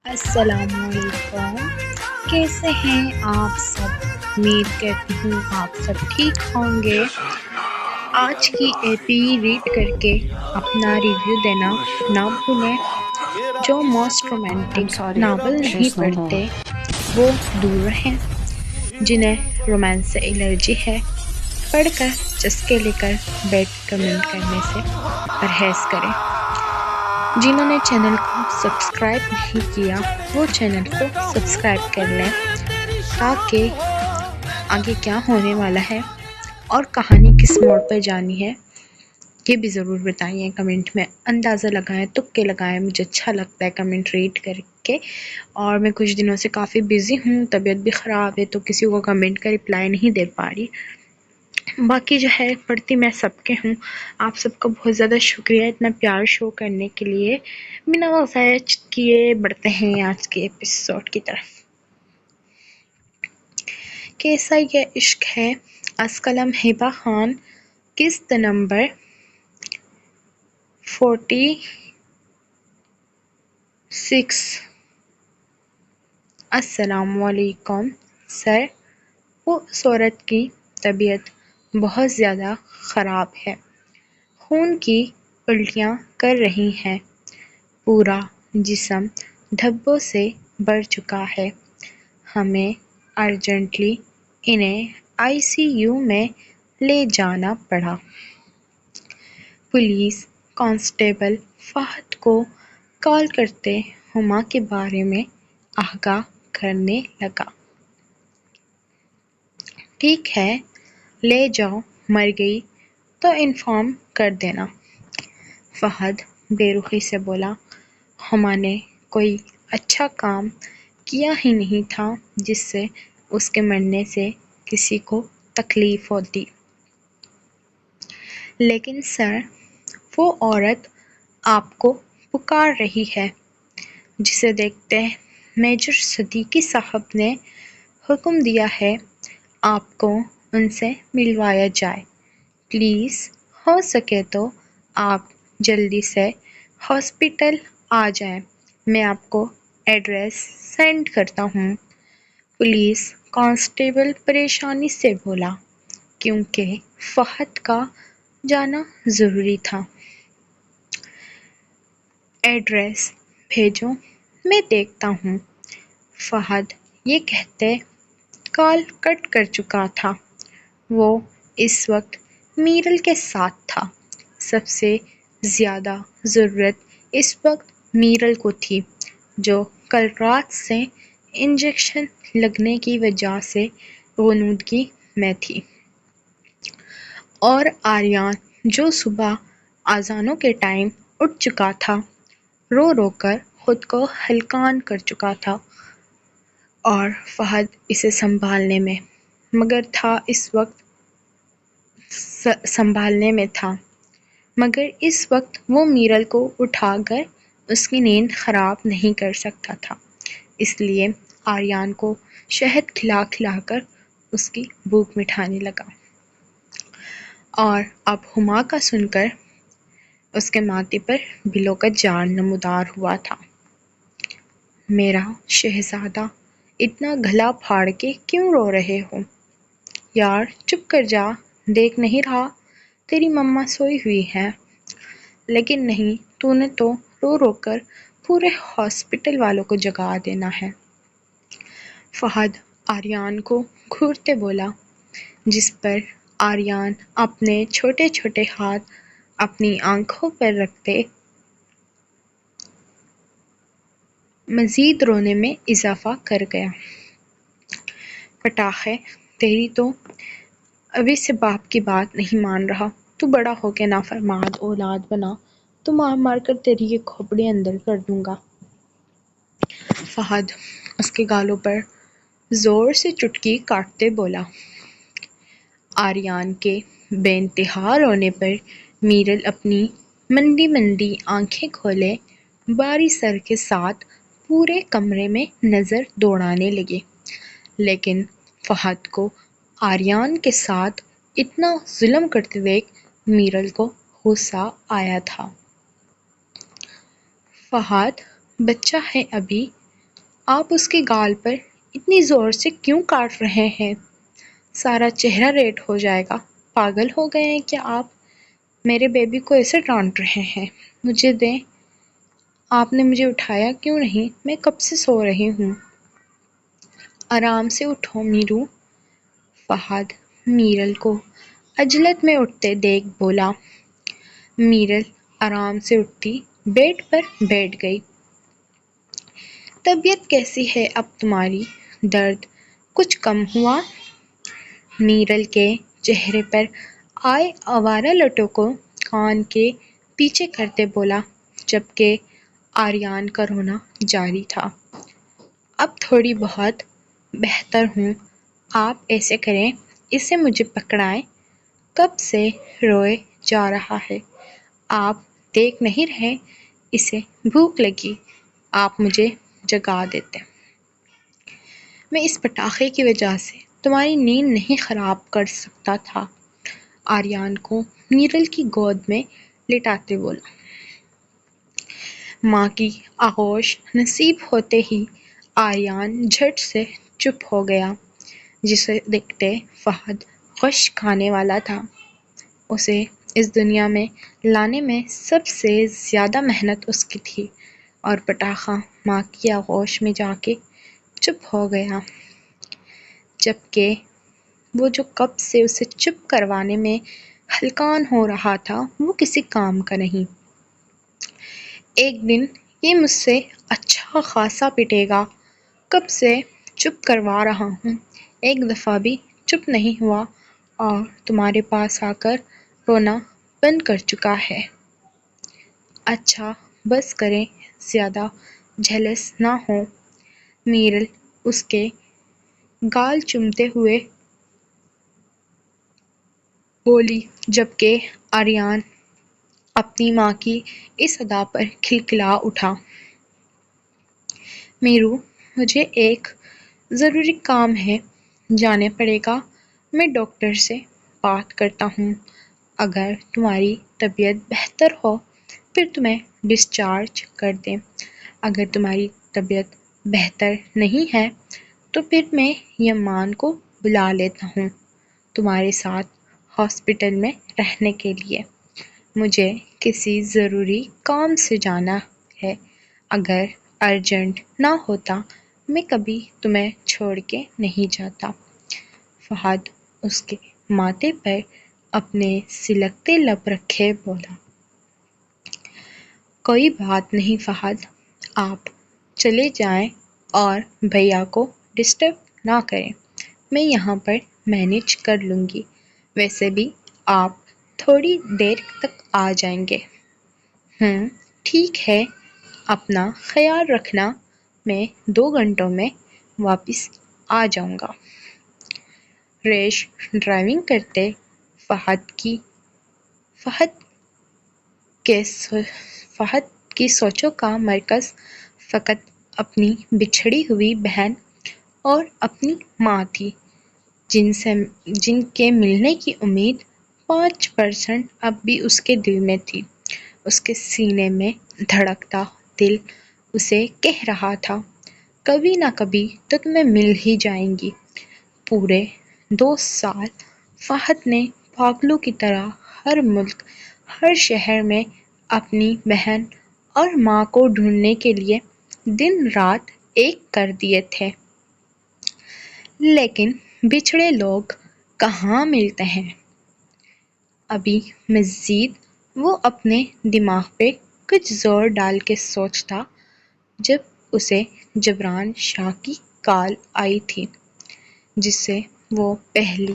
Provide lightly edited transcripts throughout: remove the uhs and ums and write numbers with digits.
السلام علیکم، کیسے ہیں آپ سب؟ امید کرتی ہوں آپ سب ٹھیک ہوں گے۔ آج کی ایپی ریڈ کر کے اپنا ریویو دینا نہ بھولیں۔ جو موسٹ رومانٹک ناول نہیں پڑھتے وہ دور رہیں۔ جنہیں رومانس سے الرجی ہے پڑھ کر چسکے لے کر بیٹھ کمنٹ کرنے سے پرہیز کریں۔ جنہوں نے چینل کو سبسکرائب نہیں کیا وہ چینل کو سبسکرائب کر لیں تاکہ آگے کیا ہونے والا ہے اور کہانی کس موڑ پہ جانی ہے یہ بھی ضرور بتائیے کمنٹ میں۔ اندازہ لگائیں، تکے لگائیں، مجھے اچھا لگتا ہے کمنٹ ریڈ کر کے۔ اور میں کچھ دنوں سے کافی بزی ہوں، طبیعت بھی خراب ہے تو کسی کو کمنٹ کا رپلائی نہیں دے پا رہی۔ باقی جو ہے پڑھتی میں سب کے ہوں۔ آپ سب کا بہت زیادہ شکریہ اتنا پیار شو کرنے کے لیے۔ بنا وقت ضائع کیے بڑھتے ہیں آج کے ایپیسوڈ کی طرف۔ کیسا یہ عشق ہے از قلم ہبہ خان، قسط نمبر 46۔ السلام علیکم سر، وہ عورت کی طبیعت بہت زیادہ خراب ہے، خون کی الٹیاں کر رہی ہیں، پورا جسم دھبوں سے بھر چکا ہے، ہمیں ارجنٹلی انہیں ICU میں لے جانا پڑا۔ پولیس کانسٹیبل فہد کو کال کرتے ہما کے بارے میں آگاہ کرنے لگا۔ ٹھیک ہے لے جاؤ، مر گئی تو انفارم کر دینا، فہد بے رخی سے بولا۔ ہما نے کوئی اچھا کام کیا ہی نہیں تھا جس سے اس کے مرنے سے کسی کو تکلیف ہوتی۔ لیکن سر وہ عورت آپ کو پکار رہی ہے، جسے دیکھتے میجر صدیقی صاحب نے حکم دیا ہے آپ کو ان سے ملوایا جائے۔ پلیز ہو سکے تو آپ جلدی سے ہاسپٹل آ جائیں، میں آپ کو ایڈریس سینڈ کرتا ہوں۔ پولیس کانسٹیبل پریشانی سے بولا، کیونکہ فہد کا جانا ضروری تھا۔ ایڈریس بھیجو، میں دیکھتا ہوں۔ فہد یہ کہتے کال کٹ کر چکا تھا۔ وہ اس وقت میرل کے ساتھ تھا۔ سب سے زیادہ ضرورت اس وقت میرل کو تھی، جو کل رات سے انجیکشن لگنے کی وجہ سے غنودگی میں تھی، اور آریان جو صبح اذانوں کے ٹائم اٹھ چکا تھا، رو رو کر خود کو ہلکان کر چکا تھا، اور فہد اسے سنبھالنے میں مگر اس وقت وہ میرل کو اٹھا کر اس کی نیند خراب نہیں کر سکتا تھا، اس لیے آریان کو شہد کھلا کھلا کر اس کی بھوک مٹھانے لگا۔ اور اب ہما کا سن کر اس کے ماتھے پر بلوں کا جاڑ نمودار ہوا تھا۔ میرا شہزادہ اتنا گلا پھاڑ کے کیوں رو رہے ہو؟ یار چپ کر جا، دیکھ نہیں رہا تیری مما سوئی ہوئی ہے؟ لیکن نہیں، تو نے تو رو رو کر پورے ہاسپٹل والوں کو جگا دینا ہے، فہد آریان کو گھورتے بولا، جس پر آریان اپنے چھوٹے چھوٹے ہاتھ اپنی آنکھوں پر رکھتے مزید رونے میں اضافہ کر گیا۔ پٹاخے، تیری تو ابھی سے باپ کی بات نہیں مان رہا، تو بڑا ہو کے نافرمان اولاد بنا تو مار مار کر تیری یہ کھوپڑی اندر کر دوں گا۔ فہد اس کے گالوں پر زور سے چٹکی کاٹتے بولا۔ آریان کے بے انتہا رونے پر میرل اپنی مندی مندی آنکھیں کھولے باری سر کے ساتھ پورے کمرے میں نظر دوڑانے لگے، لیکن فہد کو آریان کے ساتھ اتنا ظلم کرتے دیکھ میرل کو غصہ آیا تھا۔ فہد بچہ ہے ابھی، آپ اس کے گال پر اتنی زور سے کیوں کاٹ رہے ہیں؟ سارا چہرہ ریڈ ہو جائے گا۔ پاگل ہو گئے ہیں کیا آپ؟ میرے بیبی کو ایسے ڈانٹ رہے ہیں؟ مجھے دیں۔ آپ نے مجھے اٹھایا کیوں نہیں؟ میں کب سے سو رہی ہوں۔ آرام سے اٹھو میرو۔ فہد میرل کو عجلت میں اٹھتے دیکھ بولا۔ میرل آرام سے اٹھی بیڈ پر بیٹھ گئی۔ طبیعت کیسی ہے اب تمہاری؟ درد کچھ کم ہوا؟ میرل کے چہرے پر آئے آوارہ لٹوں کو کان کے پیچھے کرتے بولا، جبکہ آریان کا رونا جاری تھا۔ اب تھوڑی بہت بہتر ہوں۔ آپ ایسے کریں، اسے مجھے پکڑائیں۔ کب سے روئے جا رہا ہے۔ آپ دیکھ نہیں رہے اسے بھوک لگی؟ آپ مجھے جگا دیتے۔ میں اس پٹاخے کی وجہ سے تمہاری نیند نہیں خراب کر سکتا تھا۔ آریان کو میرل کی گود میں لٹاتے بولا۔ ماں کی آغوش نصیب ہوتے ہی آریان جھٹ سے چپ ہو گیا۔ جسے دیکھتے فہد غش کھانے والا تھا۔ اسے اس دنیا میں لانے میں سب سے زیادہ محنت اس کی تھی، اور پٹاخہ ماں کی آغوش میں جا کے چپ ہو گیا، جبکہ وہ جو کب سے اسے چپ کروانے میں ہلکان ہو رہا تھا وہ کسی کام کا نہیں۔ ایک دن یہ مجھ سے اچھا خاصا پٹے گا۔ کب سے چپ کروا رہا ہوں، ایک دفعہ بھی چپ نہیں ہوا اور تمہارے پاس آ کر رونا بند کر چکا ہے۔ اچھا بس کریں، زیادہ جھلس نہ ہو۔ میرل اس کے گال چومتے ہوئے بولی، جبکہ آریان اپنی ماں کی اس ادا پر کھلکھلا اٹھا۔ میرو، مجھے ایک ضروری کام ہے، جانے پڑے گا۔ میں ڈاکٹر سے بات کرتا ہوں۔ اگر تمہاری طبیعت بہتر ہو پھر تمہیں ڈسچارج کر دیں۔ اگر تمہاری طبیعت بہتر نہیں ہے تو پھر میں یمان کو بلا لیتا ہوں تمہارے ساتھ ہاسپٹل میں رہنے کے لیے۔ مجھے کسی ضروری کام سے جانا ہے۔ اگر ارجنٹ نہ ہوتا میں کبھی تمہیں چھوڑ کے نہیں جاتا۔ فہد اس کے ماتھے پر اپنے سلگتے لب رکھے بولا۔ کوئی بات نہیں فہد، آپ چلے جائیں اور بھیا کو ڈسٹرب نہ کریں۔ میں یہاں پر مینیج کر لوں گی۔ ویسے بھی آپ تھوڑی دیر تک آ جائیں گے۔ ٹھیک ہے، اپنا خیال رکھنا۔ میں 2 گھنٹوں میں واپس آ جاؤں گا۔ ریش ڈرائیونگ کرتے فہد کی سوچوں کا مرکز فقط اپنی بچھڑی ہوئی بہن اور اپنی ماں تھی، جن کے ملنے کی امید 5% اب بھی اس کے دل میں تھی۔ اس کے سینے میں دھڑکتا دل اسے کہہ رہا تھا، کبھی نہ کبھی تو تمہیں مل ہی جائیں گی۔ پورے 2 سال فہد نے پاگلوں کی طرح ہر ملک، ہر شہر میں اپنی بہن اور ماں کو ڈھونڈنے کے لیے دن رات ایک کر دیے تھے، لیکن بچھڑے لوگ کہاں ملتے ہیں۔ ابھی مزید وہ اپنے دماغ پہ کچھ زور ڈال کے سوچتا جب اسے جبران شاہ کی کال آئی تھی، جسے وہ پہلی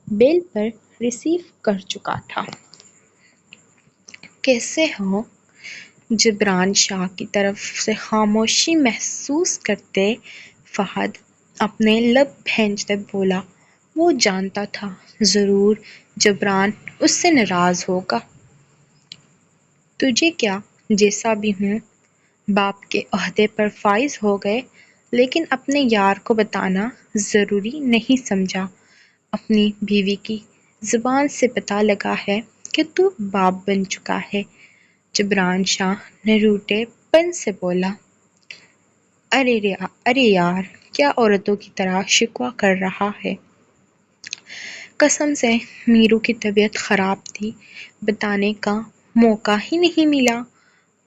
بیل پر ریسیو کر چکا تھا۔ کیسے ہو؟ جبران شاہ کی طرف سے خاموشی محسوس کرتے فہد اپنے لب بھینچتے بولا۔ وہ جانتا تھا ضرور جبران اس سے ناراض ہوگا۔ تجھے کیا، جیسا بھی ہوں۔ باپ کے عہدے پر فائز ہو گئے، لیکن اپنے یار کو بتانا ضروری نہیں سمجھا۔ اپنی بیوی کی زبان سے پتہ لگا ہے کہ تو باپ بن چکا ہے۔ جبران شاہ نے روٹے پن سے بولا۔ ارے یار، کیا عورتوں کی طرح شکوہ کر رہا ہے؟ قسم سے میرو کی طبیعت خراب تھی، بتانے کا موقع ہی نہیں ملا۔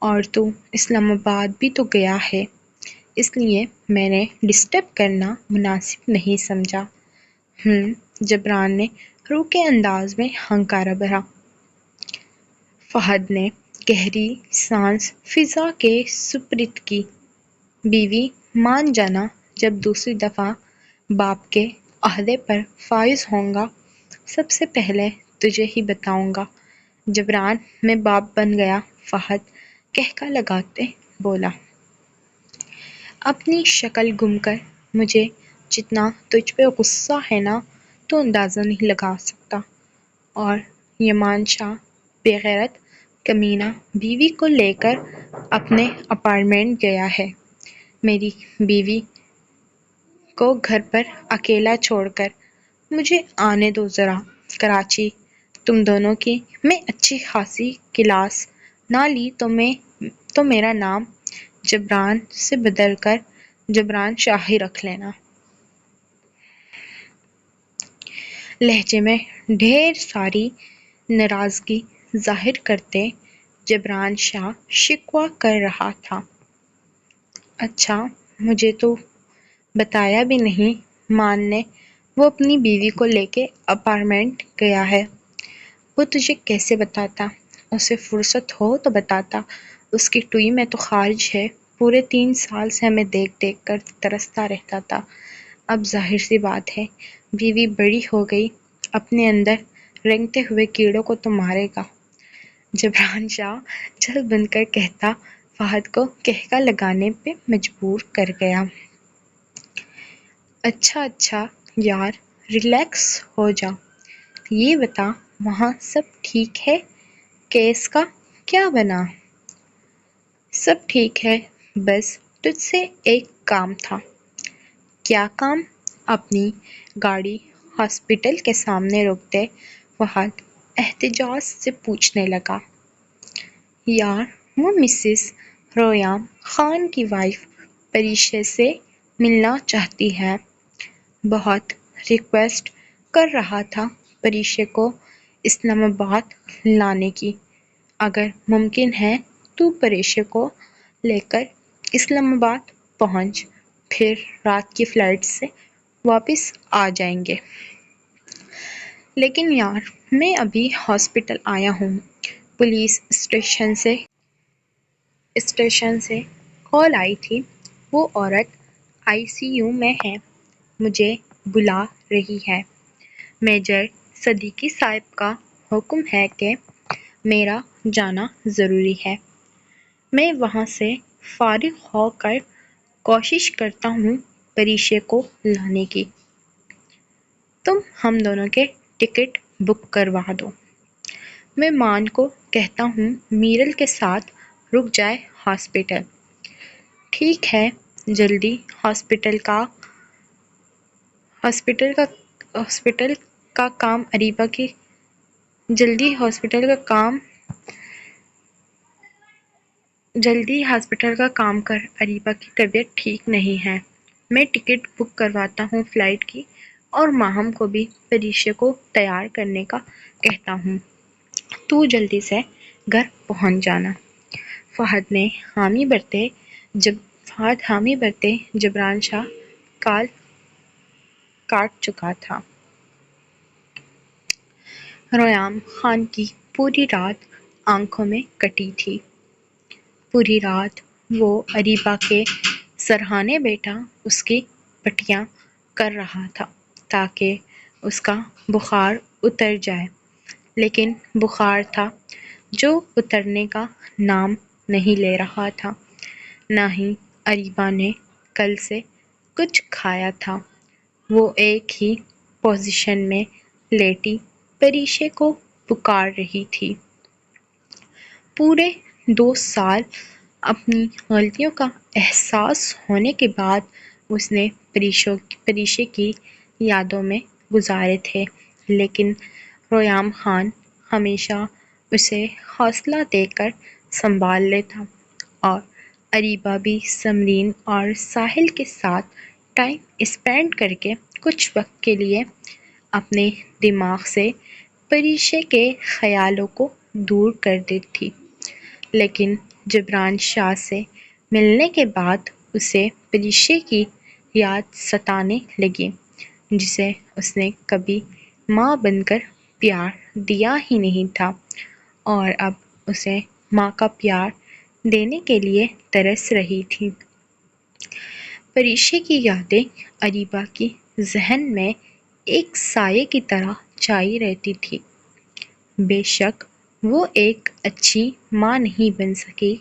اور تو اسلام آباد بھی تو گیا ہے، اس لیے میں نے ڈسٹرب کرنا مناسب نہیں سمجھا۔ جبران نے روکے انداز میں ہنکارا بھرا۔ فہد نے گہری سانس فضا کے سپرد کی۔ بیوی مان جانا، جب دوسری دفعہ باپ کے عہدے پر فائز ہوں گا سب سے پہلے تجھے ہی بتاؤں گا۔ جبران میں باپ بن گیا، فہد کہکا لگاتے بولا۔ اپنی شکل گم کر مجھے جتنا تجھ پہ غصہ ہے نا تو اندازہ نہیں لگا سکتا۔ اور یمان شاہ بے غیرت کمینہ بیوی کو لے کر اپنے اپارٹمنٹ گیا ہے، میری بیوی کو گھر پر اکیلا چھوڑ کر۔ مجھے آنے دو ذرا کراچی، تم دونوں کی میں اچھی خاصی کلاس نہ لی تو میرا نام جبران سے بدل کر جبران شاہ ہی رکھ لینا۔ لہجے میں ڈھیر ساری ناراضگی ظاہر کرتے جبران شاہ شکوہ کر رہا تھا۔ اچھا، مجھے تو بتایا بھی نہیں۔ مان نے وہ اپنی بیوی کو لے کے اپارٹمنٹ گیا ہے، وہ تجھے کیسے بتاتا؟ اسے فرصت ہو تو بتاتا۔ اس کی ٹوئی میں تو خارج ہے، پورے 3 سال سے ہمیں دیکھ دیکھ کر ترستا رہتا تھا۔ اب ظاہر سی بات ہے بیوی بڑی ہو گئی، اپنے اندر رینگتے ہوئے کیڑوں کو تو مارے گا۔ جبران شاہ چل بن کر کہتا فہد کو کہکا لگانے پہ مجبور کر گیا۔ اچھا یار، ریلیکس ہو جا۔ یہ بتا وہاں سب ٹھیک ہے؟ کیس کا کیا بنا؟ سب ٹھیک ہے، بس تجھ سے ایک کام تھا۔ کیا کام؟ اپنی گاڑی ہاسپٹل کے سامنے روکتے فہد احتجاج سے پوچھنے لگا۔ یار، وہ مسز ریحام خان کی وائف پریشا سے ملنا چاہتی ہے، بہت ریکویسٹ کر رہا تھا پریشا کو اسلام آباد لانے کی۔ اگر ممکن ہے تو پریشا کو لے کر اسلام آباد پہنچ، پھر رات کی فلائٹ سے واپس آ جائیں گے۔ لیکن یار، میں ابھی ہاسپٹل آیا ہوں، پولیس اسٹیشن سے کال آئی تھی، وہ عورت ICU میں ہے، مجھے بلا رہی ہے۔ میجر صدیقی صاحب کا حکم ہے کہ میرا جانا ضروری ہے۔ میں وہاں سے فارغ ہو کر کوشش کرتا ہوں پریشا کو لانے کی۔ تم ہم دونوں کے ٹکٹ بک کروا دو۔ میں مان کو کہتا ہوں میرل کے ساتھ رک جائے ہاسپٹل۔ ٹھیک ہے، جلدی ہاسپٹل کا کام کر، اریبہ کی طبیعت ٹھیک نہیں ہے۔ میں ٹکٹ بک کرواتا ہوں فلائٹ کی، اور ماہم کو بھی پریشا کو تیار کرنے کا کہتا ہوں۔ تو جلدی سے گھر پہنچ جانا۔ فہد حامی بھرتے جبران شاہ کال کاٹ چکا تھا۔ ریحام خان کی پوری رات آنکھوں میں کٹی تھی۔ پوری رات وہ اریبہ کے سرہانے بیٹھا اس کی پٹیاں کر رہا تھا تاکہ اس کا بخار اتر جائے، لیکن بخار تھا جو اترنے کا نام نہیں لے رہا تھا۔ نہ ہی اریبہ نے کل سے کچھ کھایا تھا۔ وہ ایک ہی پوزیشن میں لیٹی پریشا کو پکار رہی تھی۔ پورے 2 سال اپنی غلطیوں کا احساس ہونے کے بعد اس نے پریشا کی یادوں میں گزارے تھے، لیکن ریحام خان ہمیشہ اسے حوصلہ دے کر سنبھال لیتا اور اریبہ بھی سمرین اور ساحل کے ساتھ ٹائم اسپینڈ کر کے کچھ وقت کے لیے اپنے دماغ سے پریشے کے خیالوں کو دور کر دیتی تھی، لیکن جبران شاہ سے ملنے کے بعد اسے پریشے کی یاد ستانے لگی، جسے اس نے کبھی ماں بن کر پیار دیا ہی نہیں تھا، اور اب اسے ماں کا پیار دینے کے لیے ترس رہی تھی۔ پریشے کی یادیں اریبہ کی ذہن میں ایک سایے کی طرح چھائی رہتی تھی۔ بے شک وہ ایک اچھی ماں نہیں بن سکی،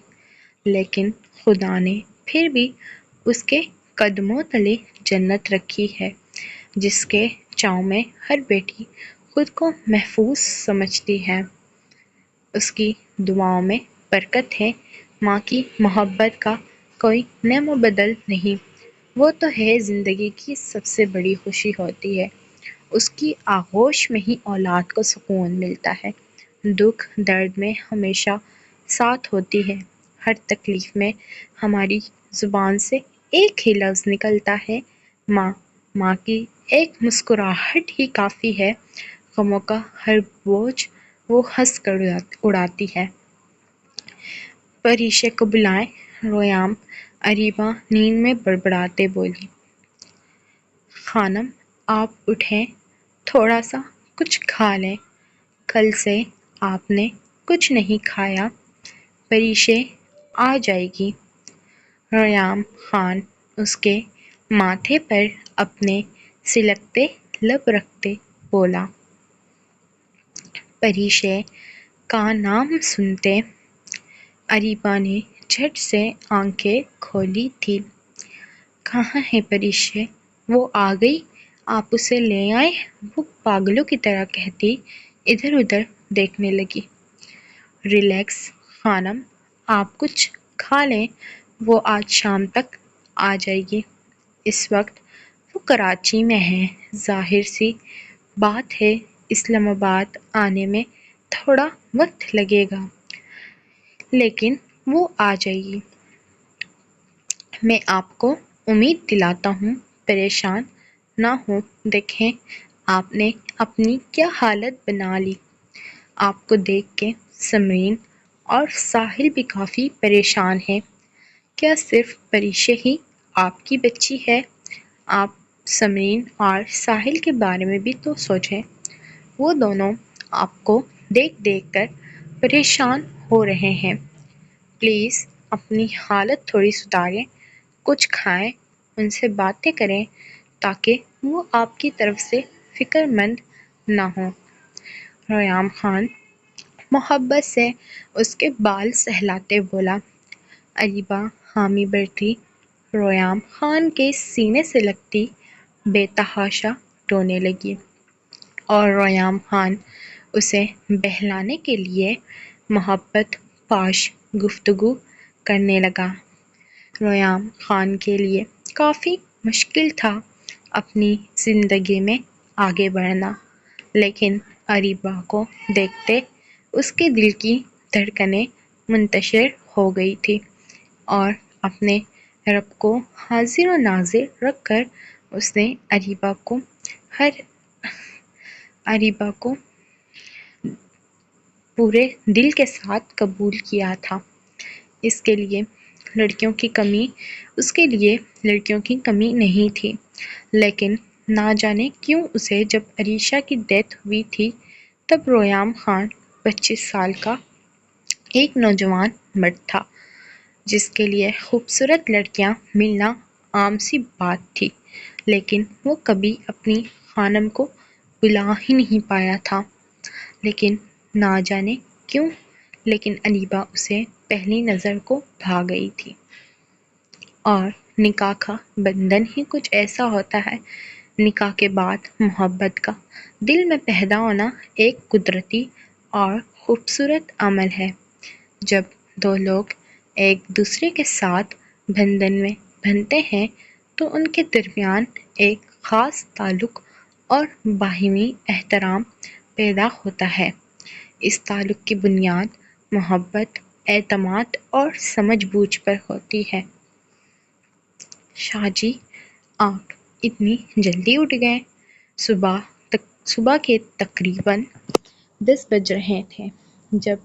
لیکن خدا نے پھر بھی اس کے قدموں تلے جنت رکھی ہے، جس کے چھاؤں میں ہر بیٹی خود کو محفوظ سمجھتی ہے۔ اس کی دعاؤں میں برکت ہے۔ ماں کی محبت کا کوئی نعم و بدل نہیں، وہ تو ہے زندگی کی سب سے بڑی خوشی ہوتی ہے۔ اس کی آغوش میں ہی اولاد کو سکون ملتا ہے، دکھ درد میں ہمیشہ ساتھ ہوتی ہے۔ ہر تکلیف میں ہماری زبان سے ایک ہی لفظ نکلتا ہے، ماں۔ ماں کی ایک مسکراہٹ ہی کافی ہے، غموں کا ہر بوجھ وہ ہنس کر اڑاتی ہے۔ پریشے کو بلائیں رویام، اریبہ نیند میں بڑبڑاتے بولی۔ خانم آپ اٹھیں، تھوڑا سا کچھ کھا لیں، کل سے آپ نے کچھ نہیں کھایا۔ پریشے آ جائے گی۔ رویام خان اس کے ماتھے پر اپنے سلکتے لب رکھتے بولا۔ پریشے کا نام سنتے اریبہ نے جھٹ سے آنکھیں کھولی تھیں۔ کہاں ہے پریشے؟ وہ آ گئی، آپ اسے لے آئیں، وہ پاگلوں کی طرح کہتی ادھر ادھر دیکھنے لگی۔ ریلیکس خانم، آپ کچھ کھا لیں، وہ آج شام تک آ جائے گی۔ اس وقت وہ کراچی میں ہے، ظاہر سی بات ہے اسلام آباد آنے میں تھوڑا وقت لگے گا، لیکن وہ آ جائے گی۔ میں آپ کو امید دلاتا ہوں، پریشان نہ ہوں۔ دیکھیں آپ نے اپنی کیا حالت بنا لی۔ آپ کو دیکھ کے سمرین اور ساحل بھی کافی پریشان ہیں۔ کیا صرف پریشے ہی آپ کی بچی ہے؟ آپ سمرین اور ساحل کے بارے میں بھی تو سوچیں، وہ دونوں آپ کو دیکھ دیکھ کر پریشان ہو رہے ہیں۔ پلیز اپنی حالت تھوڑی سدھاریں، کچھ کھائیں، ان سے باتیں کریں تاکہ وہ آپ کی طرف سے فکر مند نہ ہوں۔ رویام خان محبت سے اس کے بال سہلاتے بولا۔ اریبہ حامی بھرتی رویام خان کے سینے سے لگتی بے تحاشا رونے لگی، اور رویام خان اسے بہلانے کے لیے محبت پاش گفتگو کرنے لگا۔ رویام خان کے لیے کافی مشکل تھا اپنی زندگی میں آگے بڑھنا، لیکن اریبہ کو دیکھتے اس کے دل کی دھڑکنیں منتشر ہو گئی تھی، اور اپنے رب کو حاضر و ناظر رکھ کر اس نے اریبہ کو پورے دل کے ساتھ قبول کیا تھا۔ اس کے لیے لڑکیوں کی کمی نہیں تھی، لیکن نہ جانے کیوں اسے جب عریشہ کی ڈیتھ ہوئی تھی تب رویام خان 25 سال کا ایک نوجوان مرد تھا، جس کے لیے خوبصورت لڑکیاں ملنا عام سی بات تھی، لیکن وہ کبھی اپنی خانم کو بلا ہی نہیں پایا تھا۔ لیکن نہ جانے کیوں، لیکن اریبہ اسے پہلی نظر کو بھا گئی تھی، اور نکاح کا بندھن ہی کچھ ایسا ہوتا ہے، نکاح کے بعد محبت کا دل میں پیدا ہونا ایک قدرتی اور خوبصورت عمل ہے۔ جب دو لوگ ایک دوسرے کے ساتھ بندھن میں بندھتے ہیں تو ان کے درمیان ایک خاص تعلق اور باہمی احترام پیدا ہوتا ہے۔ اس تعلق کی بنیاد محبت، اعتماد اور سمجھ بوجھ پر ہوتی ہے۔ شاہ جی آپ اتنی جلدی اٹھ گئے؟ صبح کے تقریباً 10 بج رہے تھے جب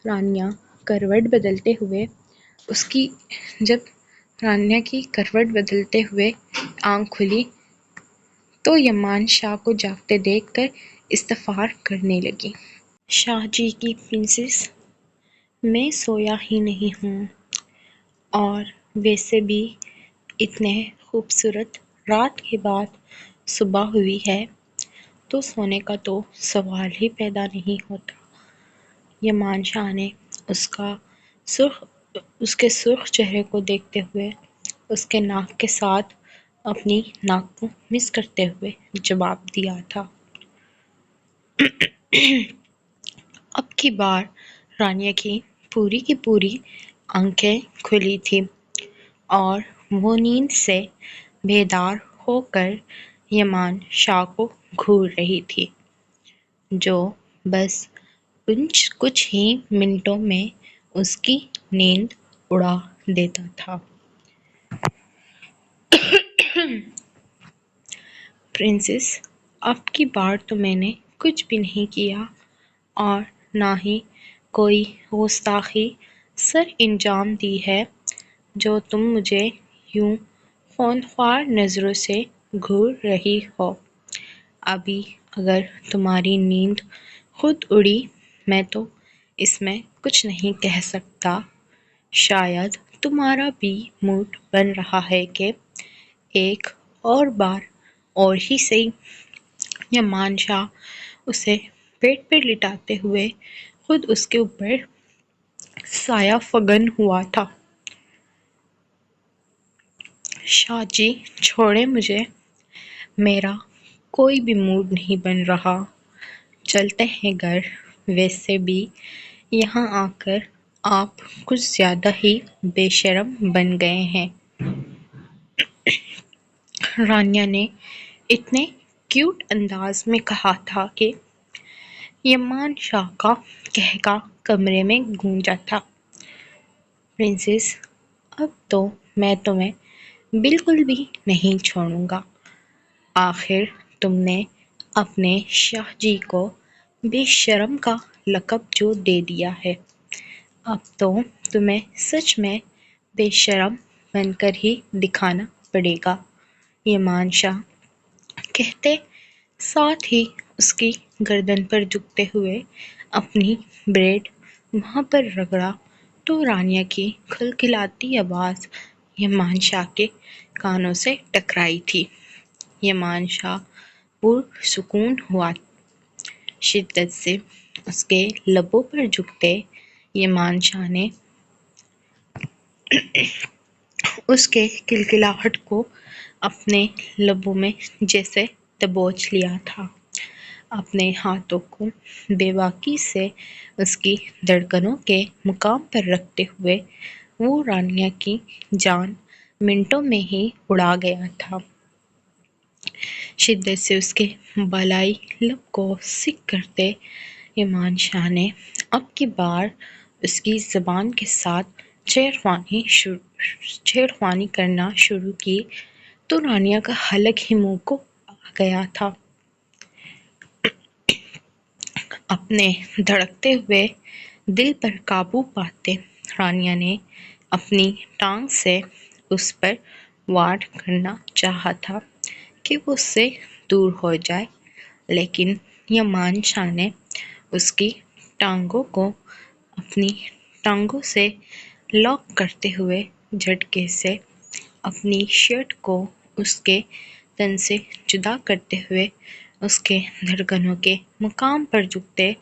رانیہ کی کروٹ بدلتے ہوئے آنکھ کھلی تو یمان شاہ کو جاگتے دیکھ کر استغفار کرنے لگی۔ شاہ جی کی پرنسس، میں سویا ہی نہیں ہوں، اور ویسے بھی اتنے خوبصورت رات کے بعد صبح ہوئی ہے تو سونے کا تو سوال ہی پیدا نہیں ہوتا۔ یمان شاہ نے اس کے سرخ چہرے کو دیکھتے ہوئے اس کے ناک کے ساتھ اپنی ناک کو مس کرتے ہوئے جواب دیا تھا۔ اب کی بار رانیہ کی پوری آنکھیں کھلی تھیں اور وہ نیند سے بیدار ہو کر یمان شاہ کو گھور رہی تھی، جو بس کچھ ہی منٹوں میں اس کی نیند اڑا دیتا تھا۔ پرنسس، اب کی بار تو میں نے کچھ بھی نہیں کیا اور نہ ہی کوئی گستاخی سر انجام دی ہے جو تم مجھے یوں خونخوار نظروں سے گھور رہی ہو۔ ابھی اگر تمہاری نیند خود اڑی میں تو اس میں کچھ نہیں کہہ سکتا۔ شاید تمہارا بھی موڈ بن رہا ہے کہ ایک اور بار اور ہی صحیح۔ یمان شاہ اسے پیٹ پر لٹاتے ہوئے خود اس کے اوپر سایہ فگن ہوا تھا۔ شاہ جی چھوڑیں مجھے، میرا کوئی بھی موڈ نہیں بن رہا، چلتے ہیں گھر۔ ویسے بھی یہاں آ کر آپ کچھ زیادہ ہی بے شرم بن گئے ہیں۔ رانیہ نے اتنے کیوٹ انداز میں کہا تھا کہ یمان شاہ کا قہقہ کمرے میں گونجا تھا۔ پرنسس، اب تو میں تمہیں بالکل بھی نہیں چھوڑوں گا۔ آخر تم نے اپنے شاہ جی کو بے شرم کا لقب جو دے دیا ہے، اب تو تمہیں سچ میں بے شرم بن کر ہی دکھانا پڑے گا۔ یمان شاہ کہتے ساتھ ہی اس کی گردن پر جھکتے ہوئے اپنی بریڈ وہاں پر رگڑا تو رانیہ کی کھلکھلاتی آواز یمان شاہ کے کانوں سے ٹکرائی تھی۔ یمان شاہ پرسکون ہوا۔ شدت سے اس کے لبوں پر جھکتے یمان شاہ نے اس کے کلکلاہٹ کو اپنے لبوں میں جیسے دبوچ لیا تھا۔ اپنے ہاتھوں کو بے باکی سے اس کی دھڑکنوں کے مقام پر رکھتے ہوئے وہ رانیہ کی جان منٹوں میں ہی اڑا گیا تھا۔ شدت سے اس کے بالائی لب کو سک کرتے یمان شاہ نے اب کی بار اس کی زبان کے ساتھ چھیڑخوانی کرنا شروع کی تو رانیہ کا حلق ہی منہ کو آ گیا تھا۔ اپنے دھڑکتے ہوئے دل پر قابو پاتے رانیہ نے اپنی ٹانگ سے اس پر وار کرنا چاہا تھا کہ وہ اس سے دور ہو جائے، لیکن یمان شاہ نے اس کی ٹانگوں کو اپنی ٹانگوں سے لاک کرتے ہوئے جھٹکے سے اپنی شرٹ کو اس کے تن سے جدا کرتے ہوئے اس کے دھڑکنوں کے مقام پر جھکتے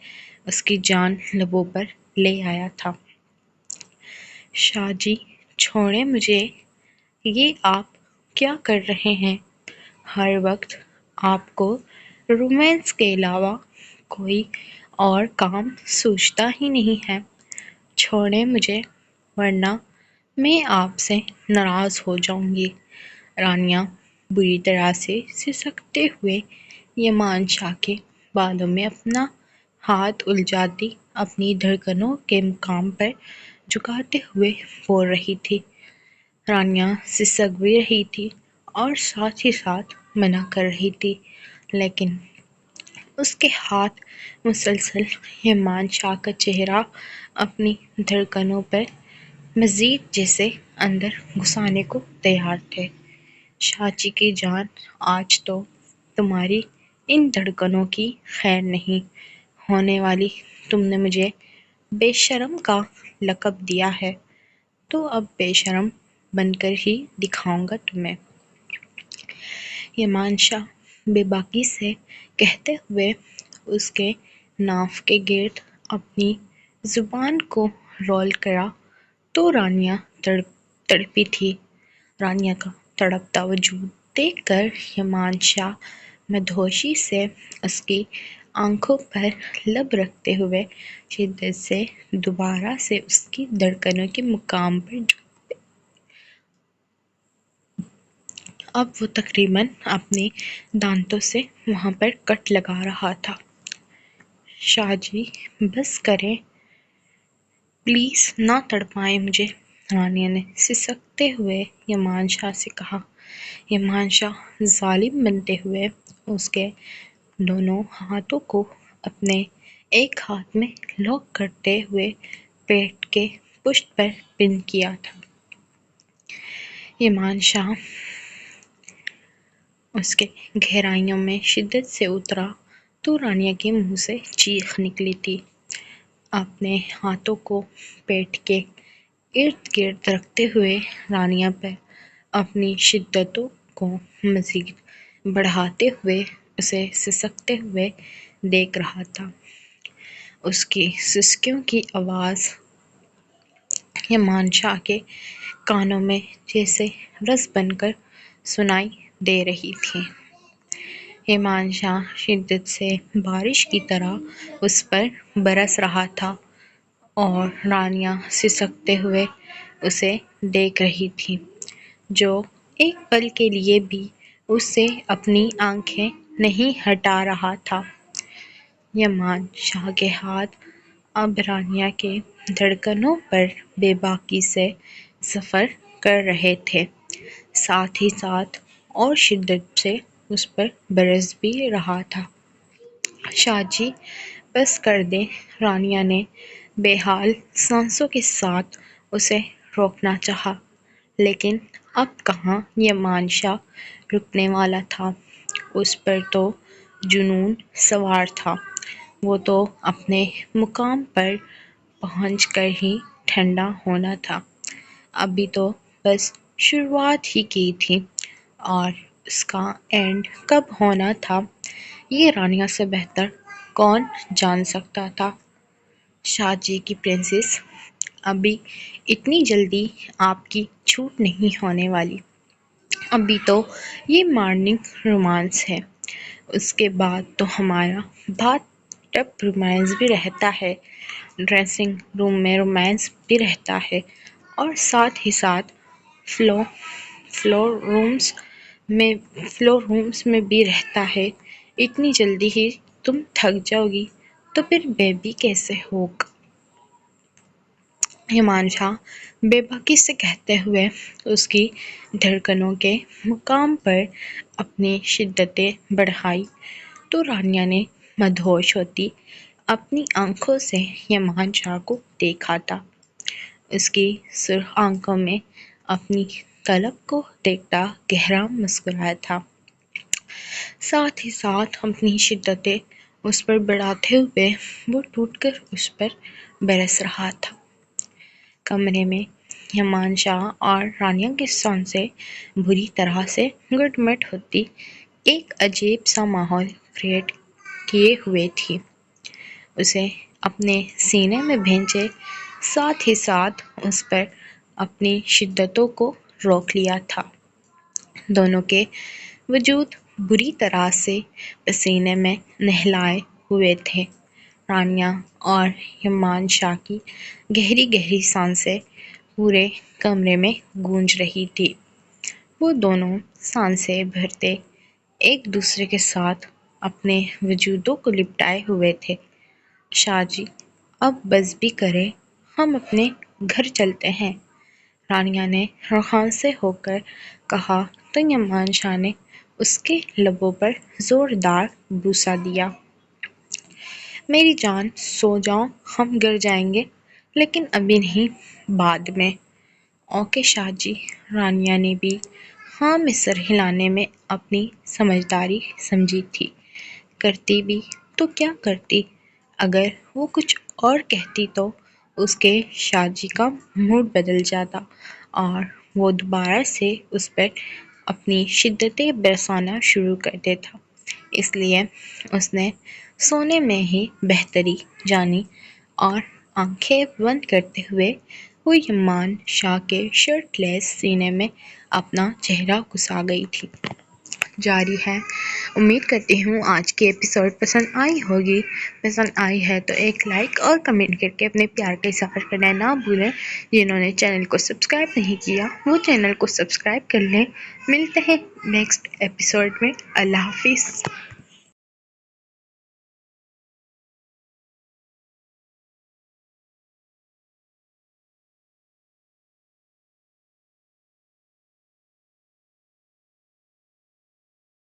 اس کی جان لبوں پر لے آیا تھا۔ شاہ جی چھوڑیں مجھے، یہ آپ کیا کر رہے ہیں؟ ہر وقت آپ کو رومانس کے علاوہ کوئی اور کام سوچتا ہی نہیں ہے۔ چھوڑیں مجھے ورنہ میں آپ سے ناراض ہو جاؤں گی۔ رانیہ بری طرح سے سسکتے ہوئے یمان شاہ کے بالوں میں اپنا ہاتھ الجھاتی اپنی دھڑکنوں کے مقام پر جھکاتے ہوئے بول رہی تھی۔ رانیہ سسک بھی رہی تھی اور ساتھ ہی ساتھ منع کر رہی تھی، لیکن اس کے ہاتھ مسلسل ہمانشا کا چہرہ اپنی دھڑکنوں پر مزید جیسے اندر گھسانے کو تیار تھے۔ شاچی کی جان، آج تو تمہاری ان دھڑکنوں کی خیر نہیں ہونے والی۔ تم نے مجھے بے شرم کا لقب دیا ہے، تو اب بے شرم بن کر ہی دکھاؤں گا تمہیں۔ ہمانشا بے باکی سے کہتے ہوئے اس کے ناف کے گرد اپنی زبان کو رول کرا تو رانیہ تڑپی تھی۔ رانیہ کا تڑپتا وجود دیکھ کر ہمانشا مدہوشی سے اس کی آنکھوں پر لب رکھتے ہوئے شدت سے دوبارہ سے اس کی دھڑکنوں کے مقام پر جھک گئے۔ اب وہ تقریباً اپنے دانتوں سے وہاں پر کٹ لگا رہا تھا۔ شاہ جی بس کریں، پلیز نہ تڑپائیں مجھے، رانیہ نے سسکتے ہوئے ہمانشا سے کہا۔ ہمانشا ظالم بنتے ہوئے اس کے دونوں ہاتھوں کو اپنے ایک ہاتھ میں لاک کرتے ہوئے پیٹ کے پشت پر پن کیا تھا۔ ہمانشا اس کے گہرائیوں میں شدت سے اترا تو رانیہ کے منہ سے چیخ نکلی تھی۔ اپنے ہاتھوں کو پیٹ کے ارد گرد رکھتے ہوئے رانیہ پر اپنی شدتوں کو مزید بڑھاتے ہوئے اسے سسکتے ہوئے دیکھ رہا تھا۔ اس کی سسکیوں کی آواز ہمانشا کے کانوں میں جیسے رس بن کر سنائی دے رہی تھی۔ ہمانشا شدت سے بارش کی طرح اس پر برس رہا تھا اور رانیہ سسکتے ہوئے اسے دیکھ رہی تھی، جو ایک پل کے لیے بھی اس سے اپنی آنکھیں نہیں ہٹا رہا تھا۔ ہمانشا کے ہاتھ اب رانیہ کے دھڑکنوں پر بے باکی سے سفر کر رہے تھے، ساتھ ہی ساتھ اور شدت سے اس پر برس بھی رہا تھا۔ شاہ جی بس کر دیں، رانیہ نے بے حال سانسوں کے ساتھ اسے روکنا چاہا، لیکن اب کہاں ہمانشا رکنے والا تھا۔ اس پر تو جنون سوار تھا، وہ تو اپنے مقام پر پہنچ کر ہی ٹھنڈا ہونا تھا۔ ابھی تو بس شروعات ہی کی تھی اور اس کا اینڈ کب ہونا تھا یہ رانیہ سے بہتر کون جان سکتا تھا۔ شاہ جی کی پرنسس، ابھی اتنی جلدی آپ کی چھوٹ نہیں ہونے والی۔ ابھی تو یہ مارننگ رومانس ہے، اس کے بعد تو ہمارا باتھ ٹب رومانس بھی رہتا ہے، ڈریسنگ روم میں رومانس بھی رہتا ہے اور ساتھ ہی ساتھ فلور رومس میں بھی رہتا ہے۔ اتنی جلدی ہی تم تھک جاؤ گی تو پھر بیبی کیسے ہوگا؟ ہمانشا بے باکی سے کہتے ہوئے اس کی دھڑکنوں کے مقام پر اپنی شدتیں بڑھائی تو رانیہ نے مدہوش ہوتی اپنی آنکھوں سے ہمانشا کو دیکھا تھا۔ اس کی سرخ آنکھوں میں اپنی طلب کو دیکھتا گہرا مسکرایا تھا، ساتھ ہی ساتھ اپنی شدتیں اس پر بڑھاتے ہوئے وہ ٹوٹ کر اس پر برس رہا تھا۔ کمرے میں ہمانشا اور رانیہ کی سانسیں بری طرح سے گٹ مٹ ہوتی ایک عجیب سا ماحول کریٹ کیے ہوئے تھی۔ اسے اپنے سینے میں بھینچے، ساتھ ہی ساتھ اس پر اپنی شدتوں کو روک لیا تھا۔ دونوں کے وجود بری طرح سے پسینے میں نہلائے ہوئے تھے۔ رانیہ اور ہمانشا کی گہری گہری سانسیں پورے کمرے میں گونج رہی تھیں۔ وہ دونوں سانسیں بھرتے ایک دوسرے کے ساتھ اپنے وجودوں کو لپٹائے ہوئے تھے۔ شاہ جی اب بس بھی کریں، ہم اپنے گھر چلتے ہیں۔ رانیہ نے رخان سے ہو کر کہا تو یمان شاہ نے اس کے لبوں پر زوردار بوسہ دیا۔ میری جان سو جاؤ، ہم گر جائیں گے، لیکن ابھی نہیں، بعد میں۔ اوکے شاہ جی۔ رانیہ نے بھی ہاں میں سر ہلانے میں اپنی سمجھداری سمجھی تھی۔ کرتی بھی تو کیا کرتی؟ اگر وہ کچھ اور کہتی تو اس کے شاہ جی کا موڈ بدل جاتا اور وہ دوبارہ سے اس پر اپنی شدتیں برسانا شروع کر دیتا۔ اس لیے اس نے سونے میں ہی بہتری جانی اور آنکھیں بند کرتے ہوئے وہ یمان شاہ کے شرٹ لیس سینے میں اپنا چہرہ گھسا گئی تھی۔ جاری ہے۔ امید کرتی ہوں آج کی ایپیسوڈ پسند آئی ہوگی۔ پسند آئی ہے تو ایک لائک اور کمنٹ کر کے اپنے پیار کا اظہار کرنا نہ بھولیں۔ جنہوں نے چینل کو سبسکرائب نہیں کیا وہ چینل کو سبسکرائب کر لیں۔ ملتے ہیں نیکسٹ ایپیسوڈ میں۔ اللہ حافظ۔